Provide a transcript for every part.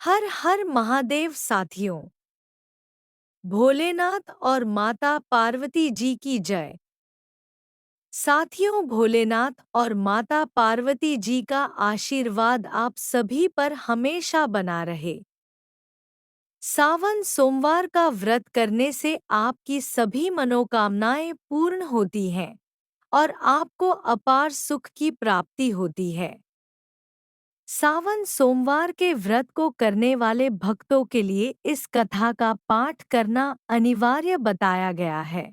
हर हर महादेव साथियों। भोलेनाथ और माता पार्वती जी की जय। साथियों, भोलेनाथ और माता पार्वती जी का आशीर्वाद आप सभी पर हमेशा बना रहे। सावन सोमवार का व्रत करने से आपकी सभी मनोकामनाएं पूर्ण होती हैं और आपको अपार सुख की प्राप्ति होती है। सावन सोमवार के व्रत को करने वाले भक्तों के लिए इस कथा का पाठ करना अनिवार्य बताया गया है।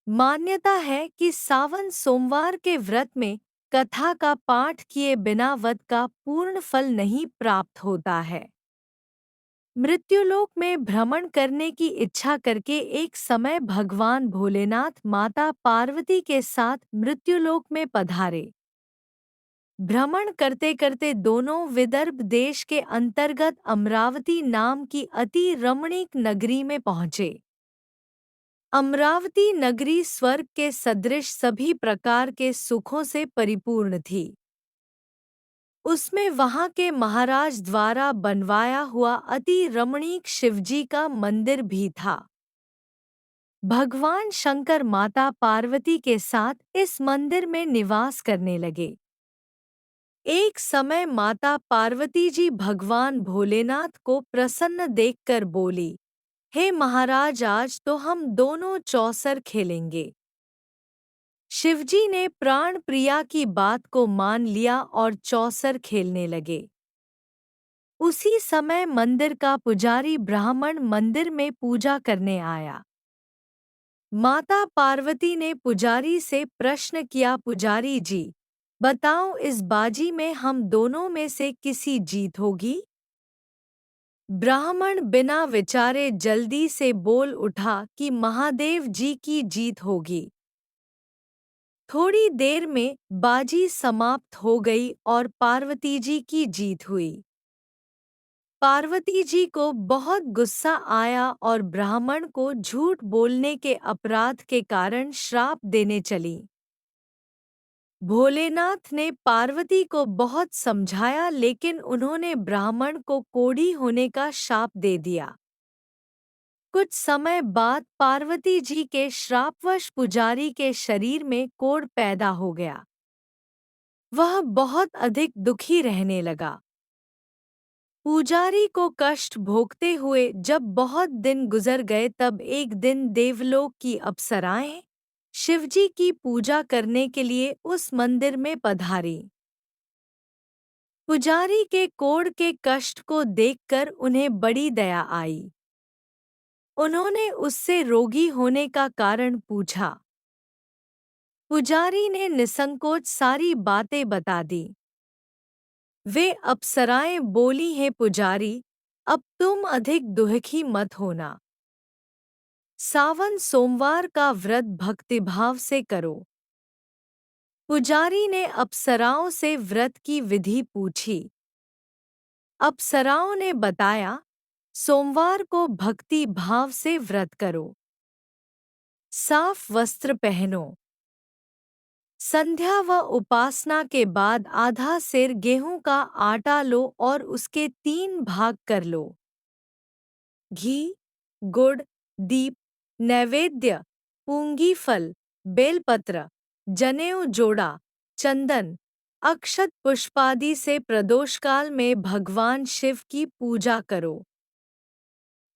मान्यता है कि सावन सोमवार के व्रत में कथा का पाठ किए बिना व्रत का पूर्ण फल नहीं प्राप्त होता है। मृत्युलोक में भ्रमण करने की इच्छा करके एक समय भगवान भोलेनाथ माता पार्वती के साथ मृत्युलोक में पधारे। भ्रमण करते करते दोनों विदर्भ देश के अंतर्गत अमरावती नाम की अति रमणीक नगरी में पहुँचे। अमरावती नगरी स्वर्ग के सदृश सभी प्रकार के सुखों से परिपूर्ण थी। उसमें वहाँ के महाराज द्वारा बनवाया हुआ अति रमणीक शिवजी का मंदिर भी था। भगवान शंकर माता पार्वती के साथ इस मंदिर में निवास करने लगे। एक समय माता पार्वती जी भगवान भोलेनाथ को प्रसन्न देखकर बोली, हे महाराज, आज तो हम दोनों चौसर खेलेंगे। शिवजी ने प्राण प्रिया की बात को मान लिया और चौसर खेलने लगे। उसी समय मंदिर का पुजारी ब्राह्मण मंदिर में पूजा करने आया। माता पार्वती ने पुजारी से प्रश्न किया, पुजारी जी, बताओ इस बाजी में हम दोनों में से किसी जीत होगी? ब्राह्मण बिना विचारे जल्दी से बोल उठा कि महादेव जी की जीत होगी। थोड़ी देर में बाजी समाप्त हो गई और पार्वती जी की जीत हुई। पार्वती जी को बहुत गुस्सा आया और ब्राह्मण को झूठ बोलने के अपराध के कारण श्राप देने चली। भोलेनाथ ने पार्वती को बहुत समझाया, लेकिन उन्होंने ब्राह्मण को कोढ़ी होने का शाप दे दिया। कुछ समय बाद पार्वती जी के श्रापवश पुजारी के शरीर में कोढ़ पैदा हो गया। वह बहुत अधिक दुखी रहने लगा। पुजारी को कष्ट भोगते हुए जब बहुत दिन गुजर गए, तब एक दिन देवलोक की अप्सराएं शिवजी की पूजा करने के लिए उस मंदिर में पधारी। पुजारी के कोढ़ के कष्ट को देखकर उन्हें बड़ी दया आई। उन्होंने उससे रोगी होने का कारण पूछा। पुजारी ने निसंकोच सारी बातें बता दी। वे अप्सराएं बोली, हैं पुजारी, अब तुम अधिक दुखी मत होना। सावन सोमवार का व्रत भक्तिभाव से करो। पुजारी ने अप्सराओं से व्रत की विधि पूछी। अप्सराओं ने बताया, सोमवार को भक्ति भाव से व्रत करो। साफ वस्त्र पहनो। संध्या व उपासना के बाद आधा सेर गेहूं का आटा लो और उसके 3 भाग कर लो। घी, गुड़, दीप, नैवेद्य, पूंगी फल, बेलपत्र, जनेऊ जोड़ा, चंदन, अक्षत पुष्पादि से प्रदोषकाल में भगवान शिव की पूजा करो।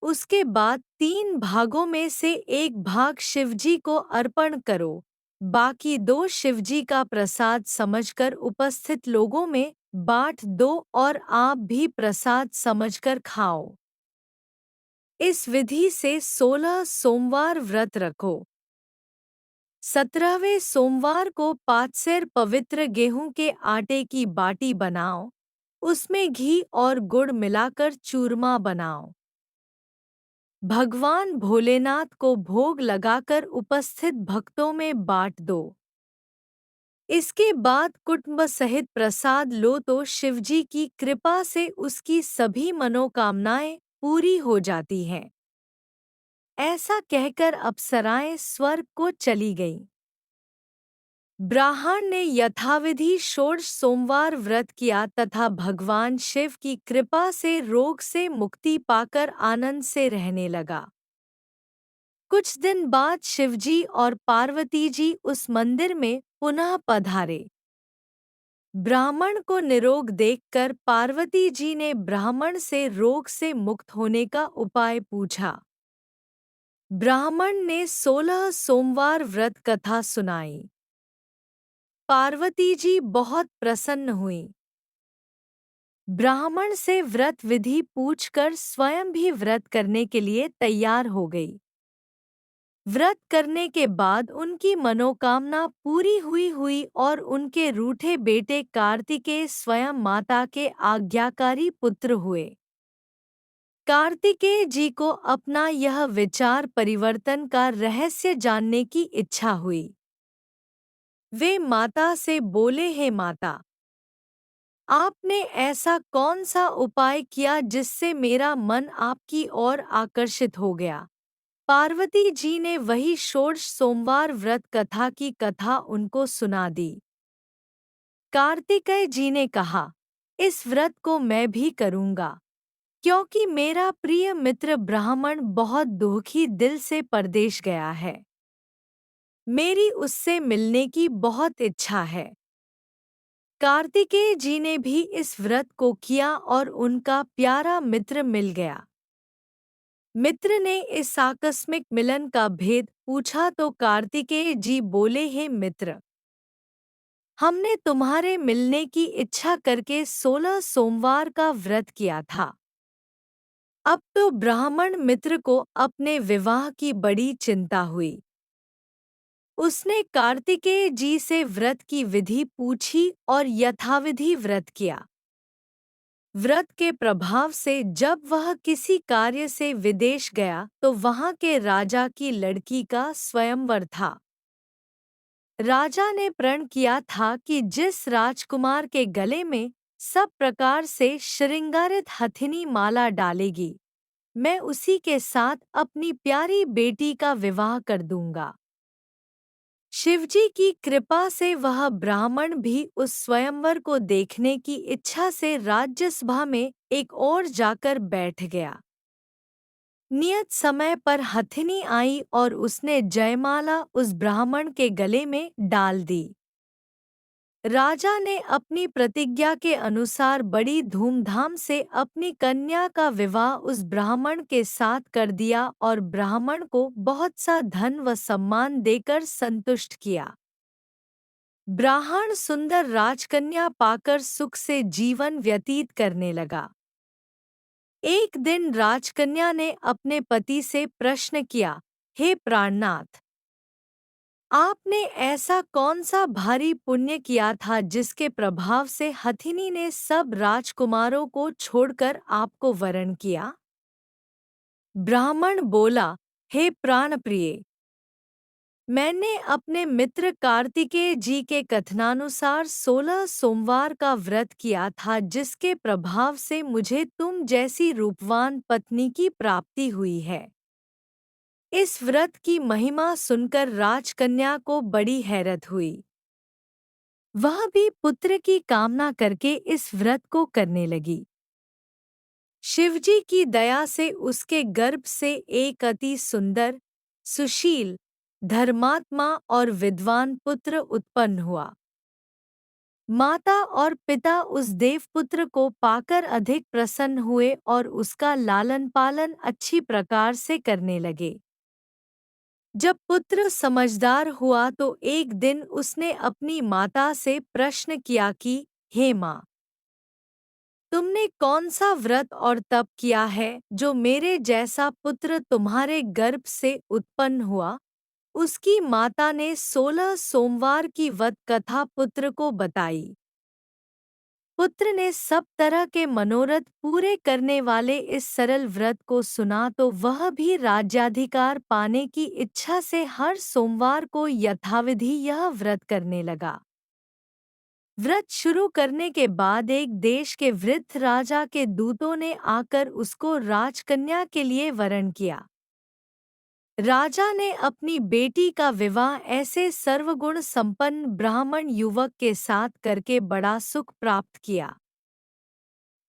उसके बाद 3 भागों में से एक भाग शिवजी को अर्पण करो। बाकी 2 शिवजी का प्रसाद समझकर उपस्थित लोगों में बांट दो और आप भी प्रसाद समझकर खाओ। इस विधि से 16 सोमवार व्रत रखो। 17वें सोमवार को 5 सेर पवित्र गेहूं के आटे की बाटी बनाओ। उसमें घी और गुड़ मिलाकर चूरमा बनाओ। भगवान भोलेनाथ को भोग लगाकर उपस्थित भक्तों में बांट दो। इसके बाद कुटुंब सहित प्रसाद लो तो शिवजी की कृपा से उसकी सभी मनोकामनाएं पूरी हो जाती हैं। ऐसा कहकर अप्सराएं स्वर्ग को चली गईं। ब्राह्मण ने यथाविधि षोडश सोमवार व्रत किया तथा भगवान शिव की कृपा से रोग से मुक्ति पाकर आनंद से रहने लगा। कुछ दिन बाद शिवजी और पार्वती जी उस मंदिर में पुनः पधारे। ब्राह्मण को निरोग देखकर पार्वती जी ने ब्राह्मण से रोग से मुक्त होने का उपाय पूछा। ब्राह्मण ने 16 सोमवार व्रत कथा सुनाई। पार्वती जी बहुत प्रसन्न हुई। ब्राह्मण से व्रत विधि पूछकर स्वयं भी व्रत करने के लिए तैयार हो गई। व्रत करने के बाद उनकी मनोकामना पूरी हुई और उनके रूठे बेटे कार्तिकेय स्वयं माता के आज्ञाकारी पुत्र हुए। कार्तिकेय जी को अपना यह विचार परिवर्तन का रहस्य जानने की इच्छा हुई। वे माता से बोले, हे माता, आपने ऐसा कौन सा उपाय किया जिससे मेरा मन आपकी ओर आकर्षित हो गया? पार्वती जी ने वही षोडश सोमवार व्रत कथा की कथा उनको सुना दी। कार्तिकेय जी ने कहा, इस व्रत को मैं भी करूंगा, क्योंकि मेरा प्रिय मित्र ब्राह्मण बहुत दुखी दिल से परदेश गया है। मेरी उससे मिलने की बहुत इच्छा है। कार्तिकेय जी ने भी इस व्रत को किया और उनका प्यारा मित्र मिल गया। मित्र ने इस आकस्मिक मिलन का भेद पूछा तो कार्तिकेय जी बोले, हे मित्र, हमने तुम्हारे मिलने की इच्छा करके 16 सोमवार का व्रत किया था। अब तो ब्राह्मण मित्र को अपने विवाह की बड़ी चिंता हुई। उसने कार्तिकेय जी से व्रत की विधि पूछी और यथाविधि व्रत किया। व्रत के प्रभाव से जब वह किसी कार्य से विदेश गया तो वहां के राजा की लड़की का स्वयंवर था। राजा ने प्रण किया था कि जिस राजकुमार के गले में सब प्रकार से श्रृंगारित हथिनी माला डालेगी, मैं उसी के साथ अपनी प्यारी बेटी का विवाह कर दूंगा। शिवजी की कृपा से वह ब्राह्मण भी उस स्वयंवर को देखने की इच्छा से राज्यसभा में एक ओर जाकर बैठ गया। नियत समय पर हथिनी आई और उसने जयमाला उस ब्राह्मण के गले में डाल दी। राजा ने अपनी प्रतिज्ञा के अनुसार बड़ी धूमधाम से अपनी कन्या का विवाह उस ब्राह्मण के साथ कर दिया और ब्राह्मण को बहुत सा धन व सम्मान देकर संतुष्ट किया। ब्राह्मण सुंदर राजकन्या पाकर सुख से जीवन व्यतीत करने लगा। एक दिन राजकन्या ने अपने पति से प्रश्न किया, हे प्राणनाथ, आपने ऐसा कौन सा भारी पुण्य किया था जिसके प्रभाव से हथिनी ने सब राजकुमारों को छोड़कर आपको वरण किया? ब्राह्मण बोला, हे प्राणप्रिय, मैंने अपने मित्र कार्तिकेय जी के कथनानुसार 16 सोमवार का व्रत किया था जिसके प्रभाव से मुझे तुम जैसी रूपवान पत्नी की प्राप्ति हुई है। इस व्रत की महिमा सुनकर राजकन्या को बड़ी हैरत हुई। वह भी पुत्र की कामना करके इस व्रत को करने लगी। शिवजी की दया से उसके गर्भ से एक अति सुंदर, सुशील, धर्मात्मा और विद्वान पुत्र उत्पन्न हुआ। माता और पिता उस देवपुत्र को पाकर अधिक प्रसन्न हुए और उसका लालन पालन अच्छी प्रकार से करने लगे। जब पुत्र समझदार हुआ तो एक दिन उसने अपनी माता से प्रश्न किया कि, हे माँ, तुमने कौन सा व्रत और तप किया है जो मेरे जैसा पुत्र तुम्हारे गर्भ से उत्पन्न हुआ? उसकी माता ने 16 सोमवार की व्रत कथा पुत्र को बताई। पुत्र ने सब तरह के मनोरथ पूरे करने वाले इस सरल व्रत को सुना तो वह भी राज्याधिकार पाने की इच्छा से हर सोमवार को यथाविधि यह व्रत करने लगा। व्रत शुरू करने के बाद एक देश के वृद्ध राजा के दूतों ने आकर उसको राजकन्या के लिए वरण किया। राजा ने अपनी बेटी का विवाह ऐसे सर्वगुण संपन्न ब्राह्मण युवक के साथ करके बड़ा सुख प्राप्त किया।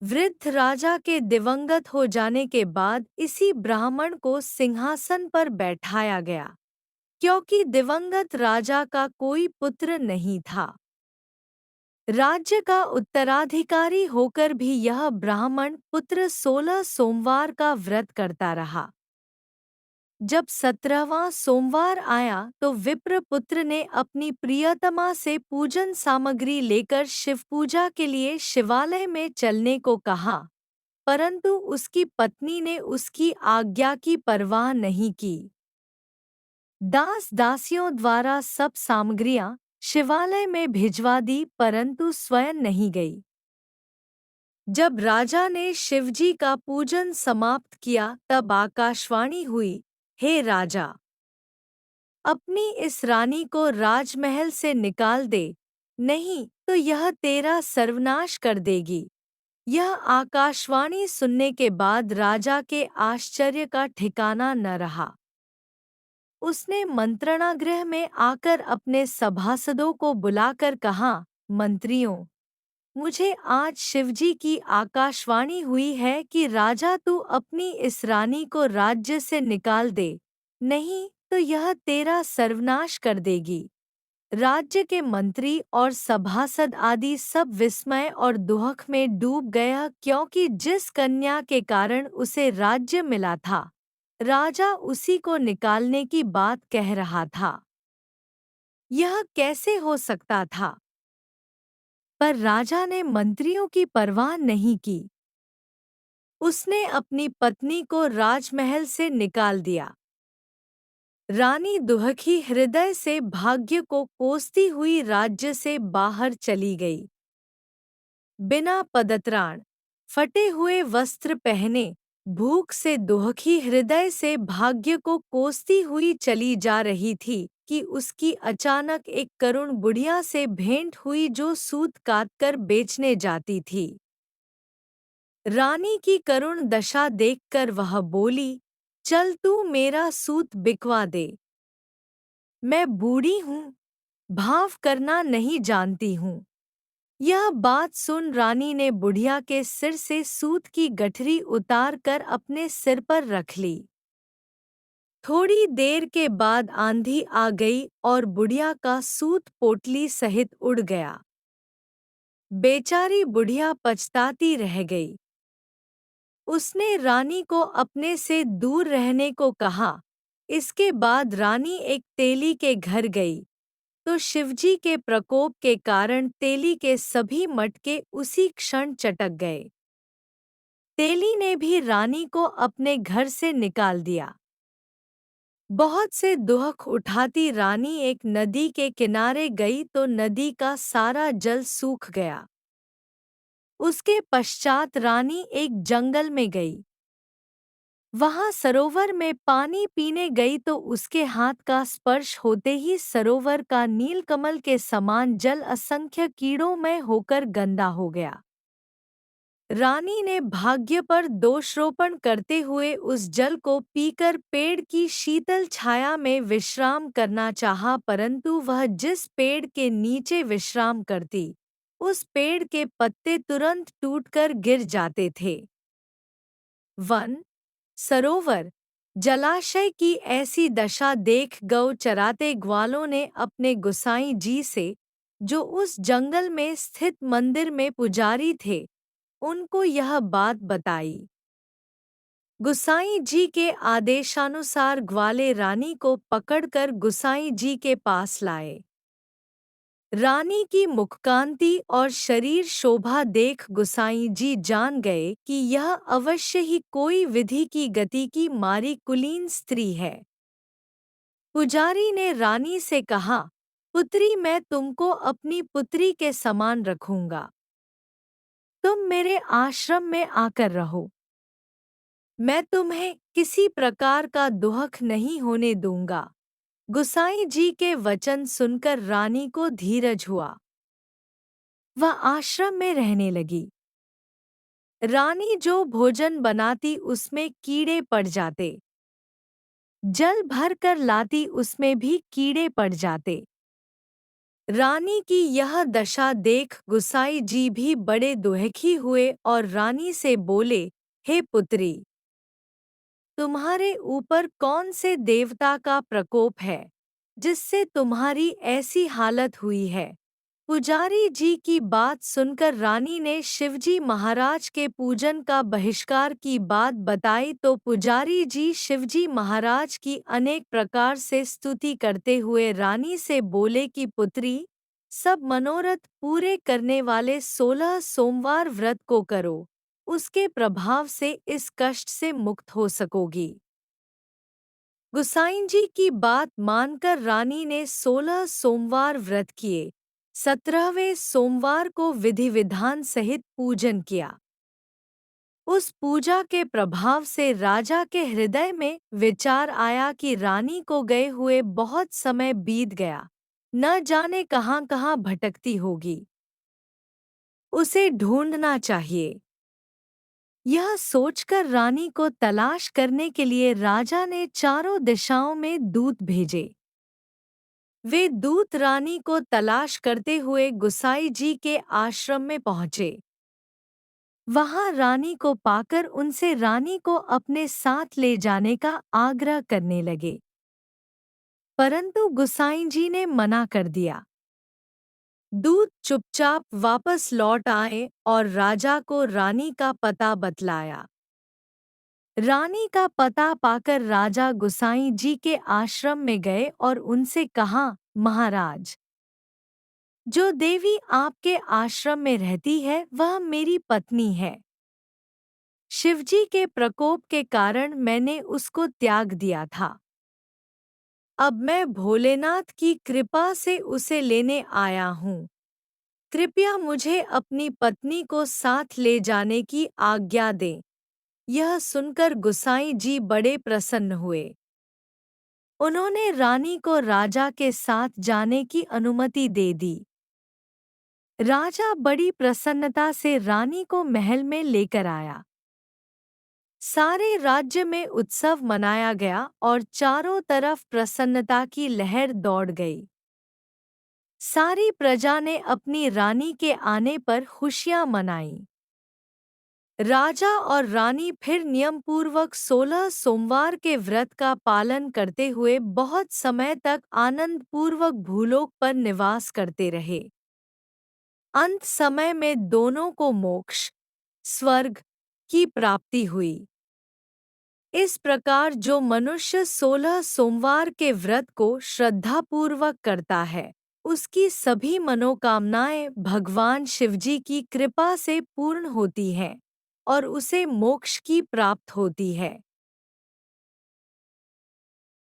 वृद्ध राजा के दिवंगत हो जाने के बाद इसी ब्राह्मण को सिंहासन पर बैठाया गया, क्योंकि दिवंगत राजा का कोई पुत्र नहीं था। राज्य का उत्तराधिकारी होकर भी यह ब्राह्मण पुत्र 16 सोमवार का व्रत करता रहा। जब 17वां सोमवार आया तो विप्रपुत्र ने अपनी प्रियतमा से पूजन सामग्री लेकर शिव पूजा के लिए शिवालय में चलने को कहा, परंतु उसकी पत्नी ने उसकी आज्ञा की परवाह नहीं की। दास दासियों द्वारा सब सामग्रियां शिवालय में भिजवा दी, परंतु स्वयं नहीं गई। जब राजा ने शिवजी का पूजन समाप्त किया तब आकाशवाणी हुई, हे राजा, अपनी इस रानी को राजमहल से निकाल दे, नहीं तो यह तेरा सर्वनाश कर देगी। यह आकाशवाणी सुनने के बाद राजा के आश्चर्य का ठिकाना न रहा। उसने मंत्रणागृह में आकर अपने सभासदों को बुलाकर कहा, मंत्रियों, मुझे आज शिवजी की आकाशवाणी हुई है कि राजा तू अपनी इस रानी को राज्य से निकाल दे, नहीं तो यह तेरा सर्वनाश कर देगी। राज्य के मंत्री और सभासद आदि सब विस्मय और दुहक में डूब गया, क्योंकि जिस कन्या के कारण उसे राज्य मिला था, राजा उसी को निकालने की बात कह रहा था। यह कैसे हो सकता था? पर राजा ने मंत्रियों की परवाह नहीं की। उसने अपनी पत्नी को राजमहल से निकाल दिया। रानी दुहखी हृदय से भाग्य को कोसती हुई राज्य से बाहर चली गई। बिना पदत्राण, फटे हुए वस्त्र पहने, भूख से दुहखी हृदय से भाग्य को कोसती हुई चली जा रही थी कि उसकी अचानक एक करुण बुढ़िया से भेंट हुई जो सूत काटकर बेचने जाती थी। रानी की करुण दशा देखकर वह बोली, चल तू मेरा सूत बिकवा दे। मैं बूढ़ी हूँ, भाव करना नहीं जानती हूँ। यह बात सुन रानी ने बुढ़िया के सिर से सूत की गठरी उतार कर अपने सिर पर रख ली। थोड़ी देर के बाद आंधी आ गई और बुढ़िया का सूत पोटली सहित उड़ गया। बेचारी बुढ़िया पछताती रह गई। उसने रानी को अपने से दूर रहने को कहा। इसके बाद रानी एक तेली के घर गई, तो शिवजी के प्रकोप के कारण तेली के सभी मटके उसी क्षण चटक गए। तेली ने भी रानी को अपने घर से निकाल दिया। बहुत से दुहक उठाती रानी एक नदी के किनारे गई तो नदी का सारा जल सूख गया। उसके पश्चात रानी एक जंगल में गई। वहां सरोवर में पानी पीने गई तो उसके हाथ का स्पर्श होते ही सरोवर का नीलकमल के समान जल असंख्य कीड़ों में होकर गंदा हो गया। रानी ने भाग्य पर दोषारोपण करते हुए उस जल को पीकर पेड़ की शीतल छाया में विश्राम करना चाहा, परंतु वह जिस पेड़ के नीचे विश्राम करती, उस पेड़ के पत्ते तुरंत टूटकर गिर जाते थे। वन, सरोवर, जलाशय की ऐसी दशा देख गौ चराते ग्वालों ने अपने गुसाई जी से, जो उस जंगल में स्थित मंदिर में पुजारी थे, उनको यह बात बताई। गुसाई जी के आदेशानुसार ग्वाले रानी को पकड़कर गुसाई जी के पास लाए। रानी की मुखकांति और शरीर शोभा देख गुसाई जी जान गए कि यह अवश्य ही कोई विधि की गति की मारी कुलीन स्त्री है। पुजारी ने रानी से कहा, पुत्री, मैं तुमको अपनी पुत्री के समान रखूंगा। तुम मेरे आश्रम में आकर रहो। मैं तुम्हें किसी प्रकार का दुहक नहीं होने दूंगा। गुसाई जी के वचन सुनकर रानी को धीरज हुआ। वह आश्रम में रहने लगी। रानी जो भोजन बनाती उसमें कीड़े पड़ जाते। जल भर कर लाती उसमें भी कीड़े पड़ जाते। रानी की यह दशा देख गुसाई जी भी बड़े दुखी हुए और रानी से बोले, हे पुत्री, तुम्हारे ऊपर कौन से देवता का प्रकोप है जिससे तुम्हारी ऐसी हालत हुई है। पुजारी जी की बात सुनकर रानी ने शिवजी महाराज के पूजन का बहिष्कार की बात बताई तो पुजारी जी शिवजी महाराज की अनेक प्रकार से स्तुति करते हुए रानी से बोले कि पुत्री, सब मनोरथ पूरे करने वाले 16 सोमवार व्रत को करो, उसके प्रभाव से इस कष्ट से मुक्त हो सकोगी। गुसाई जी की बात मानकर रानी ने 16 सोमवार व्रत किए। 17वें सोमवार को विधि विधान सहित पूजन किया। उस पूजा के प्रभाव से राजा के हृदय में विचार आया कि रानी को गए हुए बहुत समय बीत गया, न जाने कहाँ कहाँ भटकती होगी, उसे ढूंढना चाहिए। यह सोचकर रानी को तलाश करने के लिए राजा ने चारों दिशाओं में दूत भेजे। वे दूत रानी को तलाश करते हुए गुसाई जी के आश्रम में पहुंचे। वहां रानी को पाकर उनसे रानी को अपने साथ ले जाने का आग्रह करने लगे, परंतु गुसाई जी ने मना कर दिया। दूत चुपचाप वापस लौट आए और राजा को रानी का पता बतलाया। रानी का पता पाकर राजा गुसाई जी के आश्रम में गए और उनसे कहा, महाराज, जो देवी आपके आश्रम में रहती है वह मेरी पत्नी है। शिवजी के प्रकोप के कारण मैंने उसको त्याग दिया था। अब मैं भोलेनाथ की कृपा से उसे लेने आया हूँ। कृपया मुझे अपनी पत्नी को साथ ले जाने की आज्ञा दें। यह सुनकर गुसाई जी बड़े प्रसन्न हुए। उन्होंने रानी को राजा के साथ जाने की अनुमति दे दी। राजा बड़ी प्रसन्नता से रानी को महल में लेकर आया। सारे राज्य में उत्सव मनाया गया और चारों तरफ प्रसन्नता की लहर दौड़ गई। सारी प्रजा ने अपनी रानी के आने पर खुशियां मनाईं। राजा और रानी फिर नियमपूर्वक 16 सोमवार के व्रत का पालन करते हुए बहुत समय तक आनंद पूर्वक भूलोक पर निवास करते रहे। अंत समय में दोनों को मोक्ष, स्वर्ग की प्राप्ति हुई। इस प्रकार जो मनुष्य 16 सोमवार के व्रत को श्रद्धापूर्वक करता है, उसकी सभी मनोकामनाएं भगवान शिवजी की कृपा से पूर्ण होती हैं और उसे मोक्ष की प्राप्त होती है।